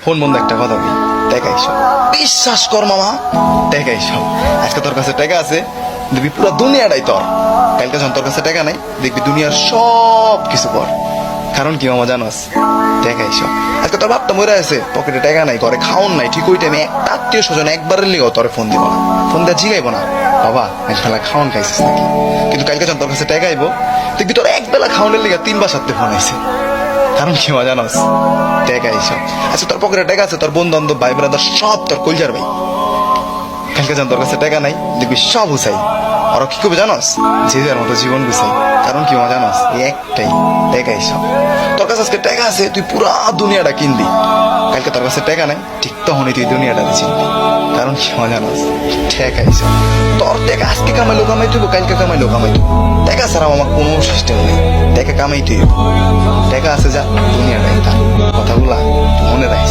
Phone বন্ধ একটা কথা বলি, টাকা এসব বিশ্বাস কর মামা, টাকা এসব। আজকে তোর কাছে টাকা আছে, দেখবি পুরো দুনিয়াটাই তোর। কালকে যখন তোর কাছে টাকা নাই, দেখবি দুনিয়ার সব কিছু পর। কারণ কি মামা জানোস, টাকা এসব। আজকে তোর বাপটা মরে আছে, পকেটে টাকা নাই, ঘরে খাওন নাই, ঠিক ওই টাইমে একটা আত্মীয় স্বজন একবারের লিগেও তোরে ফোন দিব না, ফোন দিয়ে জিগাইবো না বাবা আজ বেলা খাওয়ান খাইছিস নাকি। কিন্তু কালকে যখন তোর কাছে টাকা আইবো, দেখবি তোর এক বেলা খাওয়ানোর লিগে 3 বার 7 ফোন আইছে। কারণ কি মা জানোস, টাকা এইসব। আচ্ছা তোর পকেটে টাকা আছে, তোর বন্ধু বান্ধব ভাই ব্রাদার সব তোর কলজার ভাই। কালকে যখন তোর কাছে টাকা নাই, দেখবি সব হুসাই। আর কি করবে জানোস, যে যার মতো জীবন গুছাই। কারণ কি মা জানোস, এই একটাই, টাকা এইসব। তোর কাছে আজকে টাকা আছে, তুই পুরা দুনিয়াটা কিনবি। কালকে তোর কাছে টাকা নাই, ঠিক তখনই তুই দুনিয়াটা চিনবি। কারণ কি মা জানোস, টাকা এইসব। তোর টাকা আজকে কামাইলো কামাই তুইব, কালকে কামাইলো কামাই তুই। টাকা ছাড়া আমার কোনো সিস্টেম নেই, টাকা কামাই তুই। টাকা আছে যা, দুনিয়াটাই তার। কথাগুলা মনে রাখ।